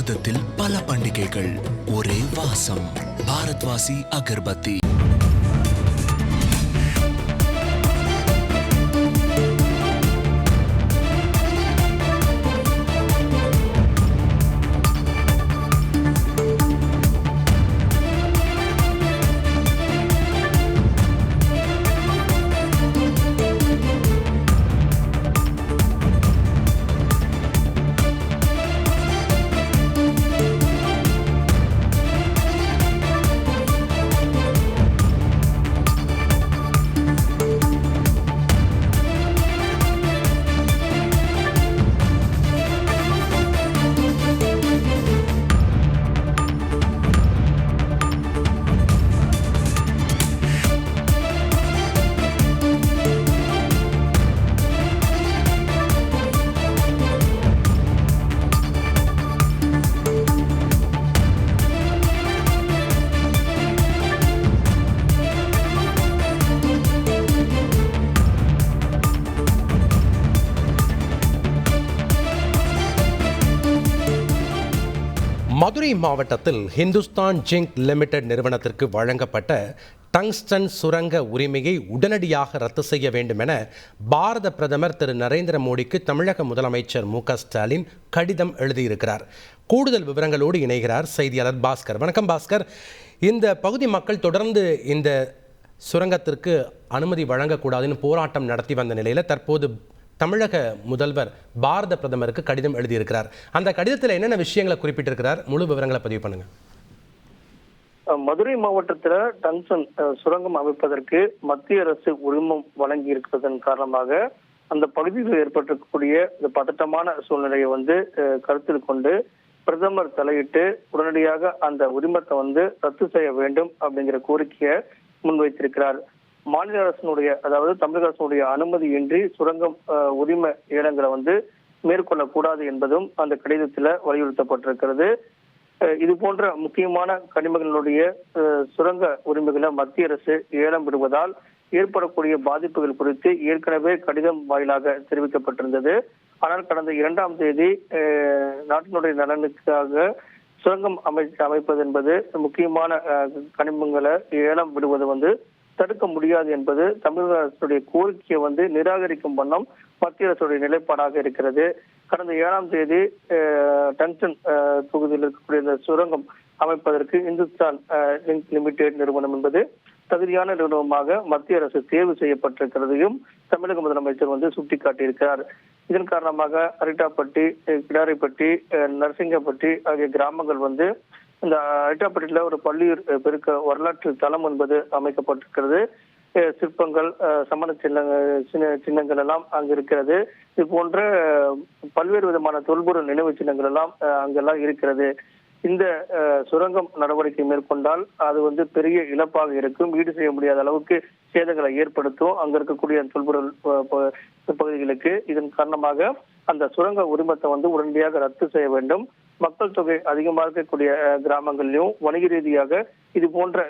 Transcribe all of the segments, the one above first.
பாரதத்தில் பல பண்டிகைகள், ஒரே வாசம். பாரத்வாசி அகர்பத்தி. மதுரை மாவட்டத்தில் ஹிந்துஸ்தான் ஜிங்க் லிமிடெட் நிறுவனத்திற்கு வழங்கப்பட்ட டங்ஸ்டன் சுரங்க உரிமையை உடனடியாக ரத்து செய்ய வேண்டும் என பாரத பிரதமர் திரு நரேந்திர மோடிக்கு தமிழக முதலமைச்சர் மு.க.ஸ்டாலின் கடிதம் எழுதியிருக்கிறார். கூடுதல் விவரங்களோடு இணைகிறார் செய்தியாளர் பாஸ்கர். வணக்கம் பாஸ்கர். இந்த பகுதி மக்கள் தொடர்ந்து இந்த சுரங்கத்திற்கு அனுமதி வழங்கக்கூடாதுன்னு போராட்டம் நடத்தி வந்த நிலையில் தற்போது தமிழக முதல்வர் பாரத பிரதமருக்கு கடிதம் எழுதியிருக்கிறார். அந்த கடிதத்தில் என்னென்ன விஷயங்களை குறிப்பிட்டிருக்கிறார்? முழு விவரங்களை பதிவு பண்ணுங்க. மதுரை மாவட்டத்தில் டங்ஸ்டன் சுரங்கம் அமைப்பதற்கு மத்திய அரசு உரிமம் வழங்கி இருக்கிறதன் காரணமாக அந்த பகுதியில் ஏற்பட்டிருக்கக்கூடிய இந்த பதட்டமான சூழ்நிலையை கருத்தில் கொண்டு பிரதமர் தலையிட்டு உடனடியாக அந்த உரிமத்தை ரத்து செய்ய வேண்டும் அப்படிங்கிற கோரிக்கையை முன்வைத்திருக்கிறார். மாநில அரசினுடைய, அதாவது தமிழக அரசினுடைய அனுமதியின்றி சுரங்கம் உரிம ஏலங்களை மேற்கொள்ளக்கூடாது என்பதும் அந்த கடிதத்தில் வலியுறுத்தப்பட்டிருக்கிறது. இது போன்ற முக்கியமான கனிமங்களுடைய சுரங்க உரிமைகளை மத்திய அரசு ஏலம் விடுவதால் ஏற்படக்கூடிய பாதிப்புகள் குறித்து ஏற்கனவே கடிதம் வாயிலாக தெரிவிக்கப்பட்டிருந்தது. ஆனால் கடந்த 2ஆம் தேதி நாட்டினுடைய நலனுக்காக சுரங்கம் அமைப்பது என்பது முக்கியமான கனிமங்களை ஏலம் விடுவது தடுக்க முடியாது என்பது தமிழக அரசுடைய கோரிக்கையை நிராகரிக்கும் வண்ணம் மத்திய அரசுடைய நிலைப்பாடாக இருக்கிறது. கடந்த 7ஆம் தேதி டங்ஸ்டன் தொகுதியில் இருக்கக்கூடிய இந்த சுரங்கம் அமைப்பதற்கு இந்துஸ்தான் ஜிங்க் லிமிடெட் நிறுவனம் என்பது தகுதியான நிறுவனமாக மத்திய அரசு தேர்வு செய்யப்பட்டிருக்கிறதையும் தமிழக முதலமைச்சர் சுட்டிக்காட்டியிருக்கிறார். இதன் காரணமாக அரிட்டாப்பட்டி, கிடாரிப்பட்டி, நரசிங்கப்பட்டி ஆகிய கிராமங்கள் இந்த அரிட்டாப்பட்டியில ஒரு பள்ளியூர் பெருக்க வரலாற்று தளம் என்பது அமைக்கப்பட்டிருக்கிறது. சிற்பங்கள், சமண சின்னங்கள் எல்லாம் அங்கு இருக்கிறது. இது போன்ற பல்வேறு விதமான தொல்பொருள் நினைவு சின்னங்கள் எல்லாம் அங்கெல்லாம் இருக்கிறது. இந்த சுரங்கம் நடவடிக்கை மேற்கொண்டால் அது பெரிய இழப்பாக இருக்கும். ஈடு செய்ய முடியாத அளவுக்கு சேதங்களை ஏற்படுத்தும் அங்க இருக்கக்கூடிய தொல்பொருள் பகுதிகளுக்கு. இதன் காரணமாக அந்த சுரங்க உரிமத்தை உடனடியாக ரத்து செய்ய வேண்டும். மக்கள் தொகை அதிகமாக இருக்கக்கூடிய கிராமங்களிலும் வணிக ரீதியாக இது போன்ற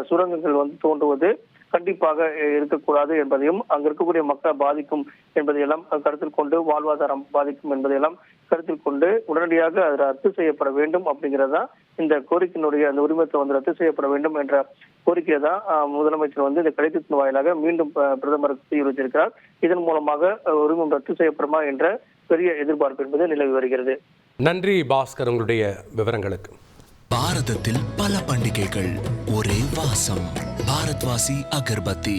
சுரங்கங்கள் தோன்றுவது கண்டிப்பாக இருக்கக்கூடாது என்பதையும், அங்க இருக்கக்கூடிய மக்களை பாதிக்கும் என்பதையெல்லாம் கருத்தில் கொண்டு, வாழ்வாதாரம் பாதிக்கும் என்பதையெல்லாம் கருத்தில் கொண்டு உடனடியாக அது ரத்து செய்யப்பட வேண்டும் அப்படிங்கிறதா இந்த கோரிக்கையினுடைய அந்த உரிமத்தை ரத்து செய்யப்பட வேண்டும் என்ற கோரிக்கையை தான் முதலமைச்சர் இந்த கடிதத்தின் வாயிலாக மீண்டும் பிரதமருக்கு வலியுறுத்தியிருக்கிறார். இதன் மூலமாக உரிமம் ரத்து செய்யப்படுமா என்ற பெரிய எதிர்பார்ப்பு என்பது நிலவி வருகிறது. நன்றி பாஸ்கர், உங்களுடைய விவரங்களுக்கு. பாரதத்தில் பல பண்டிகைகள், ஒரே வாசம். பாரத்வாசி அகர்பத்தி.